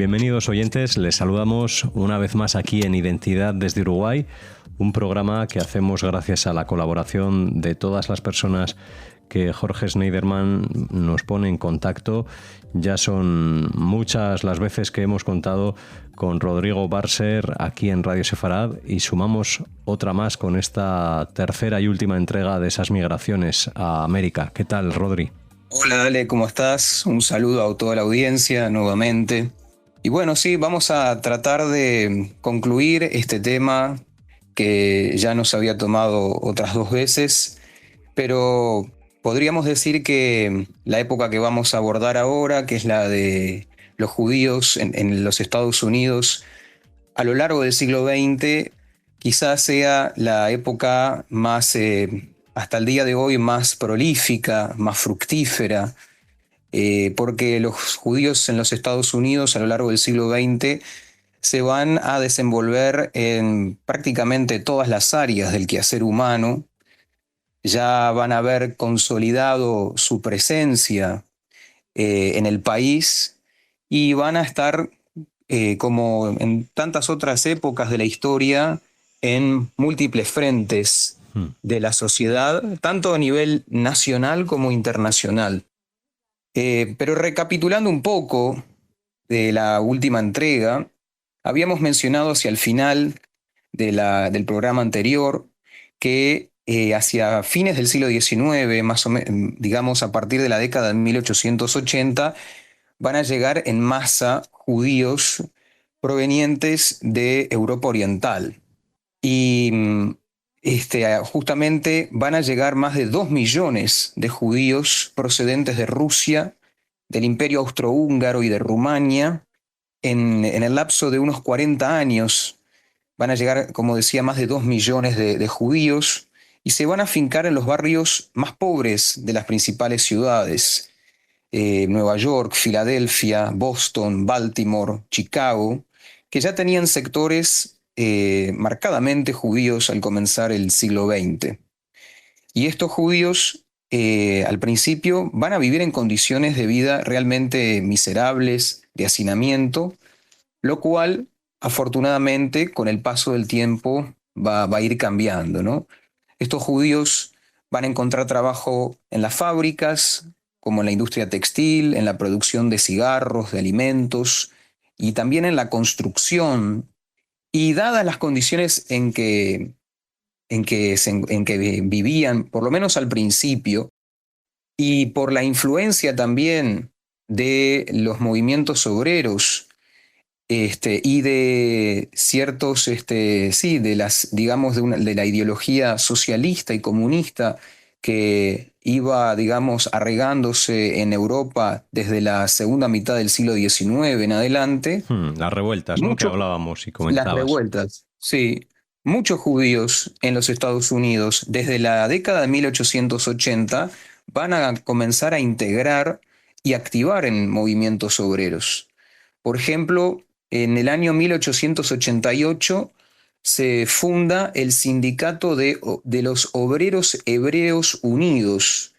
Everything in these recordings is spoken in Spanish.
Bienvenidos oyentes, les saludamos una vez más aquí en Identidad desde Uruguay, un programa que hacemos gracias a la colaboración de todas las personas que Jorge Schneiderman nos pone en contacto. Ya son muchas las veces que hemos contado con Rodrigo Barser aquí en Radio Sefarad y sumamos otra más con esta tercera y última entrega de esas migraciones a América. ¿Qué tal, Rodri? Hola, Ale, ¿cómo estás? Un saludo a toda la audiencia nuevamente. Y bueno, sí, vamos a tratar de concluir este tema que ya nos había tomado otras dos veces, pero podríamos decir que la época que vamos a abordar ahora, que es la de los judíos en los Estados Unidos, a lo largo del siglo XX, quizás sea la época más, hasta el día de hoy, más prolífica, más fructífera, porque los judíos en los Estados Unidos a lo largo del siglo XX se van a desenvolver en prácticamente todas las áreas del quehacer humano, ya van a haber consolidado su presencia en el país y van a estar, como en tantas otras épocas de la historia, en múltiples frentes de la sociedad, tanto a nivel nacional como internacional. Pero recapitulando un poco de la última entrega, habíamos mencionado hacia el final del programa anterior que hacia fines del siglo XIX, más o menos, digamos a partir de la década de 1880, van a llegar en masa judíos provenientes de Europa Oriental. Y justamente van a llegar más de 2 millones de judíos procedentes de Rusia, del Imperio Austrohúngaro y de Rumania. En el lapso de unos 40 años van a llegar, como decía, más de 2 millones de judíos y se van a afincar en los barrios más pobres de las principales ciudades. Nueva York, Filadelfia, Boston, Baltimore, Chicago, que ya tenían sectores marcadamente judíos al comenzar el siglo XX. Y estos judíos al principio van a vivir en condiciones de vida realmente miserables, de hacinamiento, lo cual afortunadamente con el paso del tiempo va a ir cambiando, ¿no? Estos judíos van a encontrar trabajo en las fábricas, como en la industria textil, en la producción de cigarros, de alimentos y también en la construcción. Y dadas las condiciones en que vivían, por lo menos al principio, y por la influencia también de los movimientos obreros y de ciertos, sí, de las, digamos, de la ideología socialista y comunista que iba, digamos, arraigándose en Europa desde la segunda mitad del siglo XIX en adelante. Las revueltas, ¿no? Que hablábamos y Las comentabas. revueltas, sí. Muchos judíos en los Estados Unidos, desde la década de 1880, van a comenzar a integrar y activar en movimientos obreros. Por ejemplo, en el año 1888 se funda el Sindicato de los Obreros Hebreos Unidos,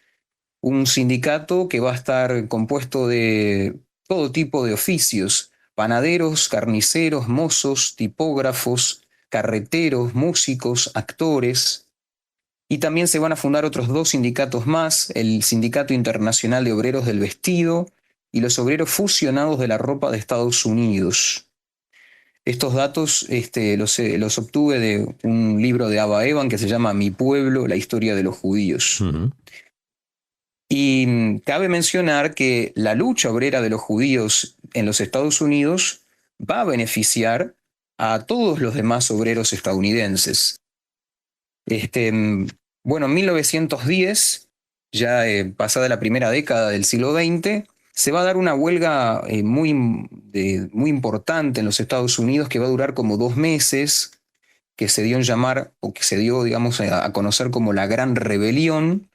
un sindicato que va a estar compuesto de todo tipo de oficios: panaderos, carniceros, mozos, tipógrafos, carreteros, músicos, actores. Y también se van a fundar otros dos sindicatos más: el Sindicato Internacional de Obreros del Vestido y los Obreros Fusionados de la Ropa de Estados Unidos. Estos datos los obtuve de un libro de Abba Eban que se llama Mi pueblo, la historia de los judíos. Y cabe mencionar que la lucha obrera de los judíos en los Estados Unidos va a beneficiar a todos los demás obreros estadounidenses. Bueno, en 1910, ya pasada la primera década del siglo XX, se va a dar una huelga muy importante en los Estados Unidos que va a durar como 2 meses, que se dio en llamar, o que se dio, digamos, a conocer como la Gran Rebelión.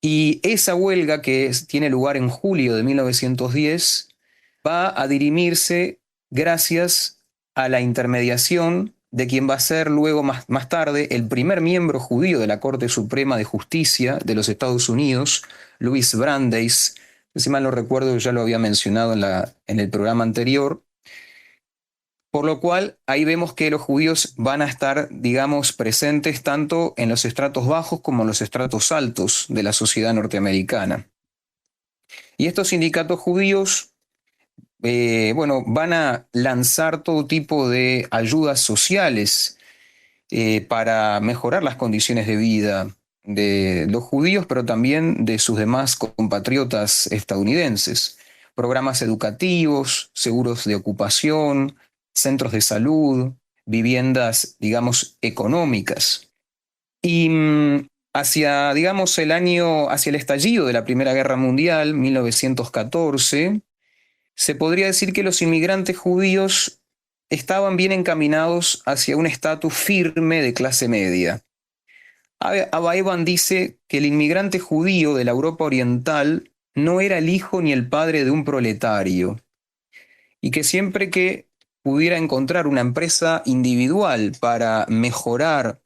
Y esa huelga, que tiene lugar en julio de 1910, va a dirimirse gracias a la intermediación de quien va a ser luego, más tarde, el primer miembro judío de la Corte Suprema de Justicia de los Estados Unidos, Louis Brandeis. Si mal no recuerdo, ya lo había mencionado en el programa anterior. Por lo cual, ahí vemos que los judíos van a estar, digamos, presentes tanto en los estratos bajos como en los estratos altos de la sociedad norteamericana. Y estos sindicatos judíos, bueno, van a lanzar todo tipo de ayudas sociales para mejorar las condiciones de vida de los judíos, pero también de sus demás compatriotas estadounidenses. Programas educativos, seguros de ocupación, centros de salud, viviendas, digamos, económicas. Y hacia, digamos, hacia el estallido de la Primera Guerra Mundial, 1914, se podría decir que los inmigrantes judíos estaban bien encaminados hacia un estatus firme de clase media. Abba Eban dice que el inmigrante judío de la Europa Oriental no era el hijo ni el padre de un proletario, y que siempre que pudiera encontrar una empresa individual para mejorar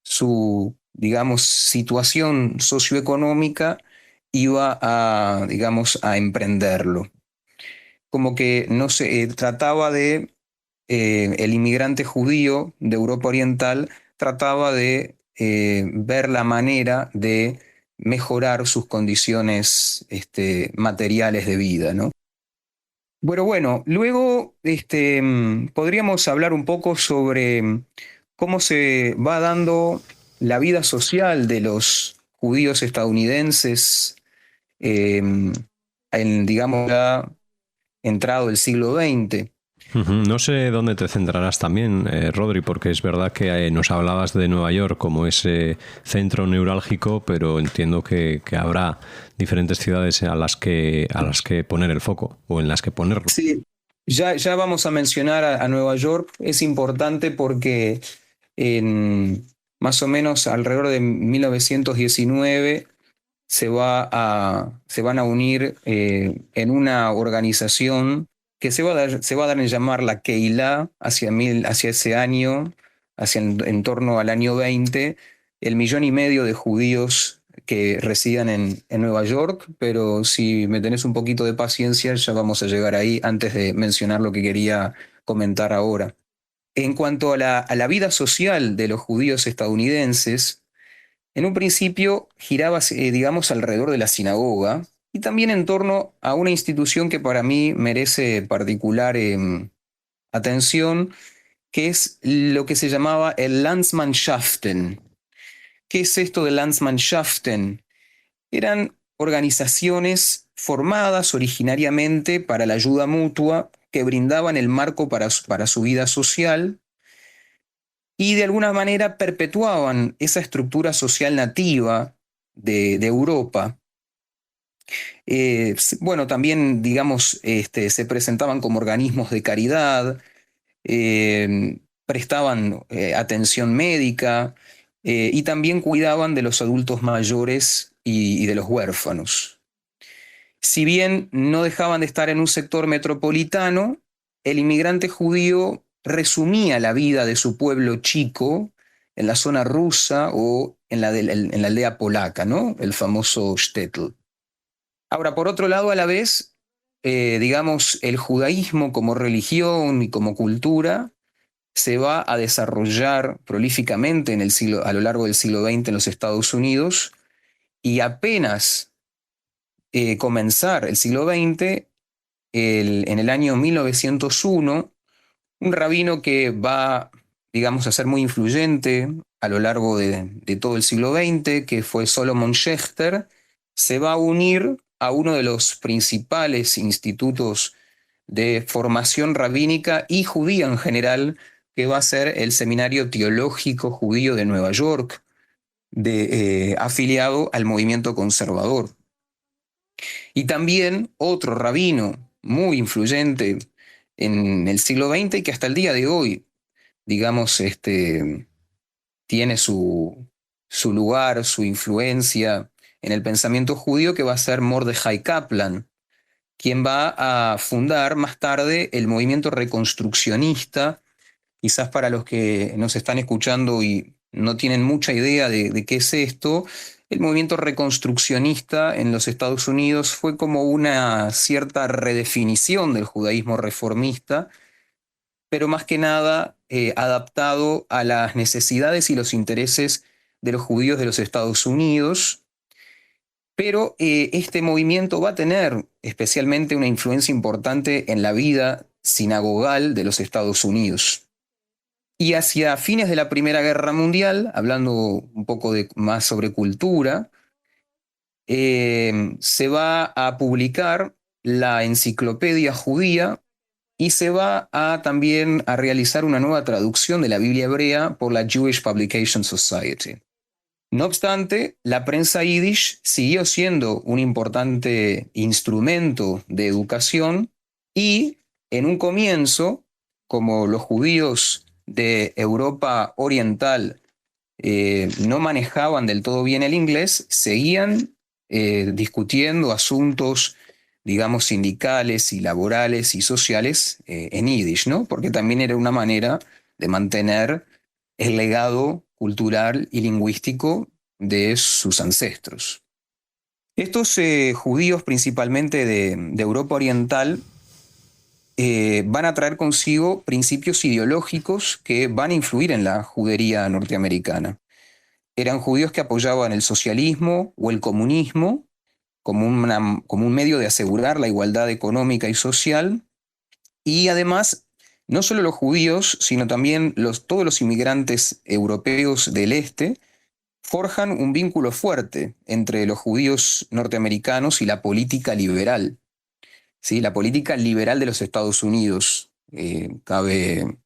su, digamos, situación socioeconómica, iba a, digamos, a emprenderlo. Como que no se trataba de, el inmigrante judío de Europa Oriental trataba de ver la manera de mejorar sus condiciones materiales de vida, ¿no? Bueno, luego podríamos hablar un poco sobre cómo se va dando la vida social de los judíos estadounidenses eh, digamos, ya entrado el siglo XX. No sé dónde te centrarás también, Rodri, porque es verdad que nos hablabas de Nueva York como ese centro neurálgico, pero entiendo que habrá diferentes ciudades a las que poner el foco o en las que ponerlo. Sí, ya vamos a mencionar a Nueva York. Es importante porque en más o menos alrededor de 1919 se van a unir en una organización que se va a dar en llamar la Keilah hacia ese año, en torno al año 20, el 1,5 millones de judíos que resían en Nueva York, pero si me tenés un poquito de paciencia ya vamos a llegar ahí antes de mencionar lo que quería comentar ahora. En cuanto a la vida social de los judíos estadounidenses, en un principio giraba, digamos, alrededor de la sinagoga y también en torno a una institución que para mí merece particular atención, que es lo que se llamaba el Landsmannschaften. ¿Qué es esto de Landsmannschaften? Eran organizaciones formadas originariamente para la ayuda mutua que brindaban el marco para su vida social y de alguna manera perpetuaban esa estructura social nativa de Europa. Bueno, también, digamos, se presentaban como organismos de caridad, prestaban atención médica y también cuidaban de los adultos mayores y de los huérfanos. Si bien no dejaban de estar en un sector metropolitano, el inmigrante judío resumía la vida de su pueblo chico en la zona rusa o en la aldea polaca, ¿no? El famoso shtetl. Ahora, por otro lado, a la vez, digamos, el judaísmo como religión y como cultura se va a desarrollar prolíficamente a lo largo del siglo XX en los Estados Unidos y apenas comenzar el siglo XX, en el año 1901, un rabino que va, digamos, a ser muy influyente a lo largo de todo el siglo XX, que fue Solomon Schechter, se va a unir a uno de los principales institutos de formación rabínica y judía en general, que va a ser el Seminario Teológico Judío de Nueva York, afiliado al movimiento conservador. Y también otro rabino muy influyente en el siglo XX y que hasta el día de hoy, digamos, tiene su lugar, su influencia en el pensamiento judío, que va a ser Mordechai Kaplan, quien va a fundar más tarde el movimiento reconstruccionista. Quizás para los que nos están escuchando y no tienen mucha idea de qué es esto, el movimiento reconstruccionista en los Estados Unidos fue como una cierta redefinición del judaísmo reformista, pero más que nada adaptado a las necesidades y los intereses de los judíos de los Estados Unidos. Pero este movimiento va a tener especialmente una influencia importante en la vida sinagogal de los Estados Unidos. Y hacia fines de la Primera Guerra Mundial, hablando un poco más sobre cultura, se va a publicar la Enciclopedia Judía y se va a también a realizar una nueva traducción de la Biblia hebrea por la Jewish Publication Society. No obstante, la prensa yiddish siguió siendo un importante instrumento de educación y en un comienzo, como los judíos de Europa Oriental no manejaban del todo bien el inglés, seguían discutiendo asuntos, digamos, sindicales y laborales y sociales en yiddish, ¿no? Porque también era una manera de mantener el legado cultural y lingüístico de sus ancestros. Estos judíos, principalmente de Europa Oriental, van a traer consigo principios ideológicos que van a influir en la judería norteamericana. Eran judíos que apoyaban el socialismo o el comunismo como un medio de asegurar la igualdad económica y social, y además no solo los judíos, sino también todos los inmigrantes europeos del este forjan un vínculo fuerte entre los judíos norteamericanos y la política liberal. ¿Sí? La política liberal de los Estados Unidos, cabe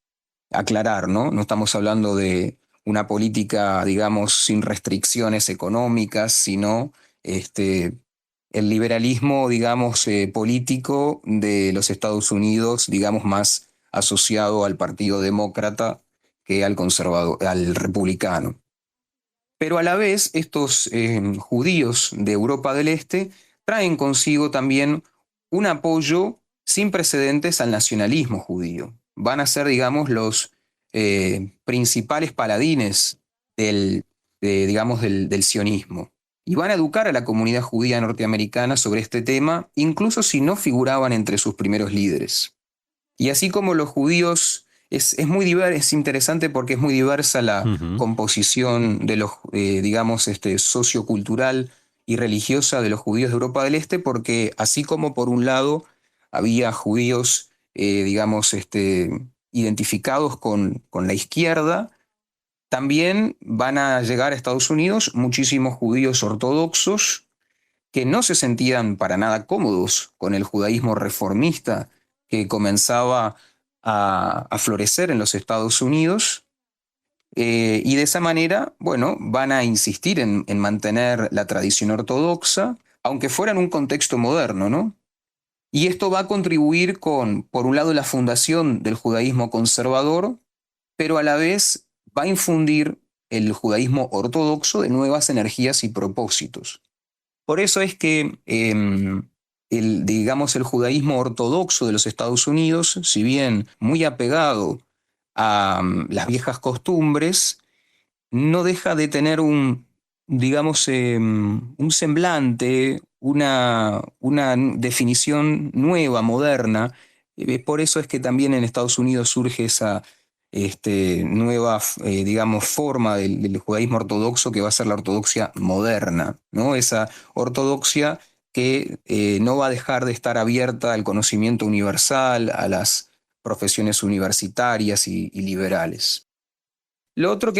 aclarar, ¿no? No estamos hablando de una política, digamos, sin restricciones económicas, sino el liberalismo, digamos, político de los Estados Unidos, digamos, más asociado al Partido Demócrata que al conservador, al republicano. Pero a la vez, estos judíos de Europa del Este traen consigo también un apoyo sin precedentes al nacionalismo judío. Van a ser, digamos, los principales paladines del sionismo. Y van a educar a la comunidad judía norteamericana sobre este tema, incluso si no figuraban entre sus primeros líderes. Y así como los judíos, es interesante porque es muy diversa la composición de los, digamos, sociocultural y religiosa de los judíos de Europa del Este, porque así como por un lado había judíos, digamos, identificados con la izquierda, también van a llegar a Estados Unidos muchísimos judíos ortodoxos que no se sentían para nada cómodos con el judaísmo reformista que comenzaba a florecer en los Estados Unidos. Y de esa manera, bueno, van a insistir en mantener la tradición ortodoxa, aunque fuera en un contexto moderno, ¿no? Y esto va a contribuir con, por un lado, la fundación del judaísmo conservador, pero a la vez va a infundir el judaísmo ortodoxo de nuevas energías y propósitos. Por eso es que digamos, el judaísmo ortodoxo de los Estados Unidos, si bien muy apegado a las viejas costumbres, no deja de tener digamos, un semblante, una definición nueva, moderna. Por eso es que también en Estados Unidos surge esa nueva, digamos, forma del judaísmo ortodoxo que va a ser la ortodoxia moderna, ¿no? Esa ortodoxia que no va a dejar de estar abierta al conocimiento universal, a las profesiones universitarias y liberales. El otro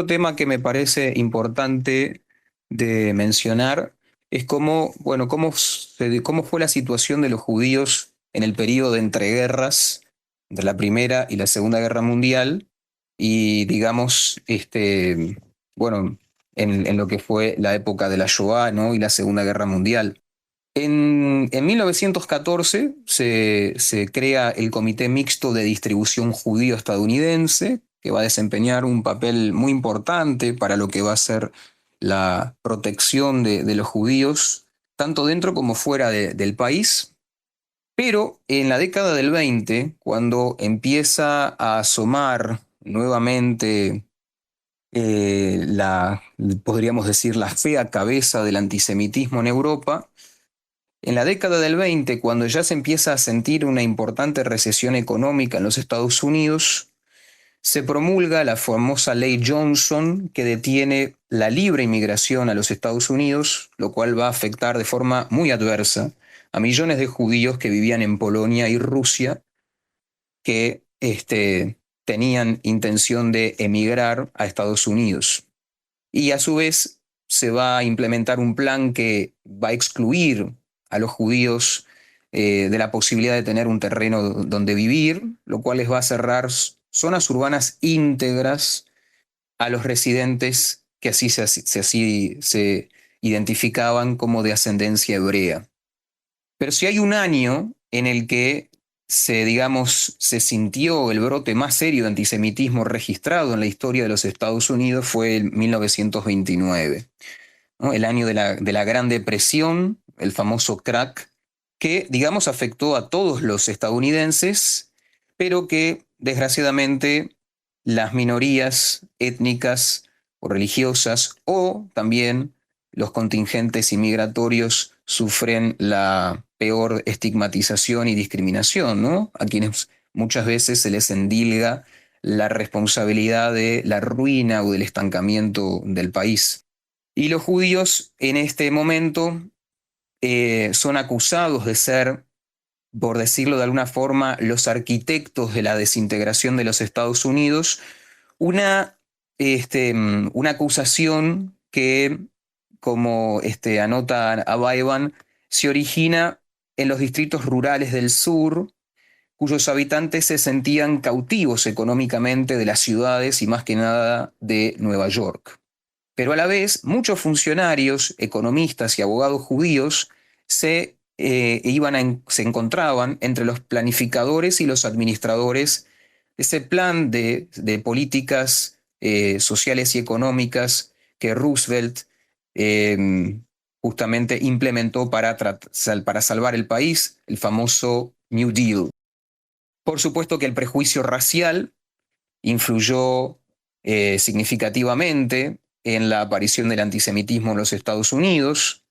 tema que me parece importante de mencionar es cómo fue la situación de los judíos en el periodo de entreguerras entre la Primera y la Segunda Guerra Mundial y, digamos, en lo que fue la época de la Shoah, ¿no? Y la Segunda Guerra Mundial. En 1914 se crea el Comité Mixto de Distribución Judío-Estadounidense, que va a desempeñar un papel muy importante para lo que va a ser la protección de los judíos, tanto dentro como fuera del país. Pero en la década del 20, cuando empieza a asomar nuevamente podríamos decir, la fea cabeza del antisemitismo en Europa, En la década del 20, cuando ya se empieza a sentir una importante recesión económica en los Estados Unidos, se promulga la famosa ley Johnson, que detiene la libre inmigración a los Estados Unidos, lo cual va a afectar de forma muy adversa a millones de judíos que vivían en Polonia y Rusia, que tenían intención de emigrar a Estados Unidos. Y a su vez se va a implementar un plan que va a excluir a los judíos de la posibilidad de tener un terreno donde vivir, lo cual les va a cerrar zonas urbanas íntegras a los residentes que así se identificaban como de ascendencia hebrea. Pero si hay un año en el que se sintió el brote más serio de antisemitismo registrado en la historia de los Estados Unidos, fue el 1929, ¿no? El año de la Gran Depresión, el famoso crack, que, digamos, afectó a todos los estadounidenses, pero que, desgraciadamente, las minorías étnicas o religiosas, o también los contingentes inmigratorios, sufren la peor estigmatización y discriminación, ¿no? A quienes muchas veces se les endilga la responsabilidad de la ruina o del estancamiento del país. Y los judíos en este momento son acusados de ser, por decirlo de alguna forma, los arquitectos de la desintegración de los Estados Unidos, una acusación que, como anota Abaiban, se origina en los distritos rurales del sur, cuyos habitantes se sentían cautivos económicamente de las ciudades y más que nada de Nueva York. Pero a la vez, muchos funcionarios, economistas y abogados judíos se encontraban entre los planificadores y los administradores de ese plan de políticas sociales y económicas que Roosevelt justamente implementó para salvar el país, el famoso New Deal. Por supuesto que el prejuicio racial influyó significativamente en la aparición del antisemitismo en los Estados Unidos.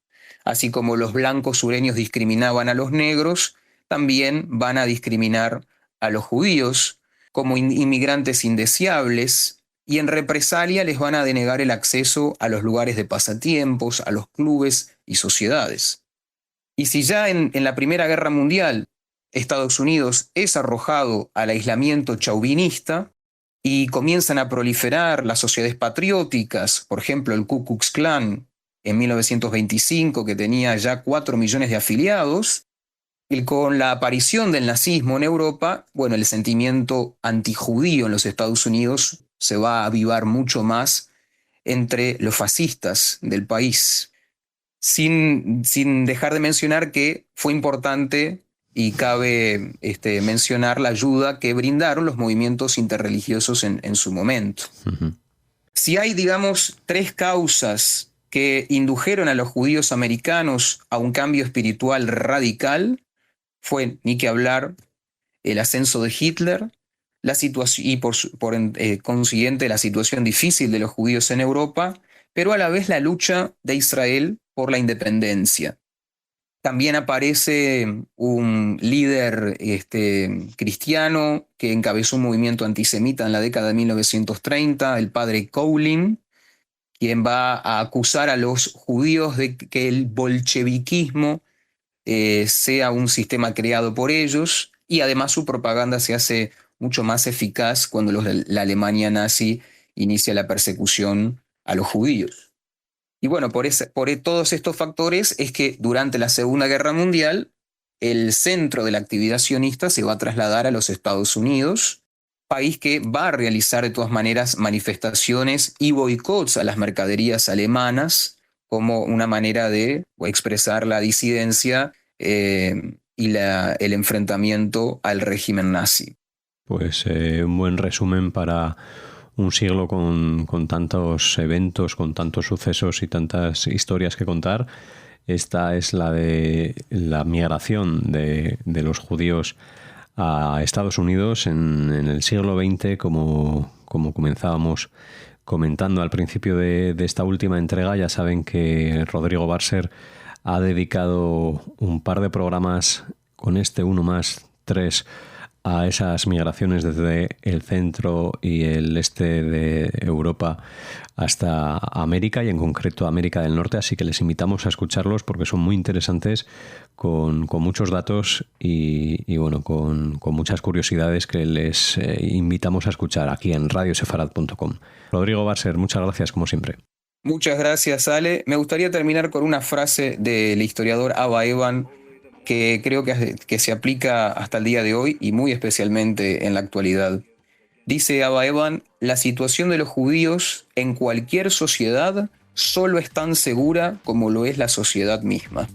Así como los blancos sureños discriminaban a los negros, también van a discriminar a los judíos como inmigrantes indeseables, y en represalia les van a denegar el acceso a los lugares de pasatiempos, a los clubes y sociedades. Y si ya en la Primera Guerra Mundial Estados Unidos es arrojado al aislamiento chauvinista y comienzan a proliferar las sociedades patrióticas, por ejemplo el Ku Klux Klan en 1925, que tenía ya 4 millones de afiliados, y con la aparición del nazismo en Europa, bueno, el sentimiento antijudío en los Estados Unidos se va a avivar mucho más entre los fascistas del país, sin dejar de mencionar que fue importante y cabe mencionar la ayuda que brindaron los movimientos interreligiosos en su momento. Uh-huh. Si hay, digamos, 3 causas que indujeron a los judíos americanos a un cambio espiritual radical, fue, ni que hablar, el ascenso de Hitler, la situación y por consiguiente la situación difícil de los judíos en Europa, pero a la vez la lucha de Israel por la independencia. También aparece un líder cristiano que encabezó un movimiento antisemita en la década de 1930, el padre Koulin, quien va a acusar a los judíos de que el bolcheviquismo sea un sistema creado por ellos, y además su propaganda se hace mucho más eficaz cuando la Alemania nazi inicia la persecución a los judíos. Y bueno, por todos estos factores es que durante la Segunda Guerra Mundial el centro de la actividad sionista se va a trasladar a los Estados Unidos, país que va a realizar de todas maneras manifestaciones y boicots a las mercaderías alemanas como una manera de expresar la disidencia y el enfrentamiento al régimen nazi. Pues un buen resumen para un siglo con tantos eventos, con tantos sucesos y tantas historias que contar. Esta es la de la migración de los judíos a Estados Unidos en el siglo XX, como comenzábamos comentando al principio de esta última entrega. Ya saben que Rodrigo Barser ha dedicado un par de programas con este 1+3 a esas migraciones desde el centro y el este de Europa hasta América y en concreto América del Norte, así que les invitamos a escucharlos porque son muy interesantes, con muchos datos y bueno, con muchas curiosidades que les invitamos a escuchar aquí en radiosefarad.com. Rodrigo Basser, muchas gracias como siempre. Muchas gracias, Ale. Me gustaría terminar con una frase del historiador Abba Eban que creo que se aplica hasta el día de hoy y muy especialmente en la actualidad. Dice Abba Eban: la situación de los judíos en cualquier sociedad solo es tan segura como lo es la sociedad misma.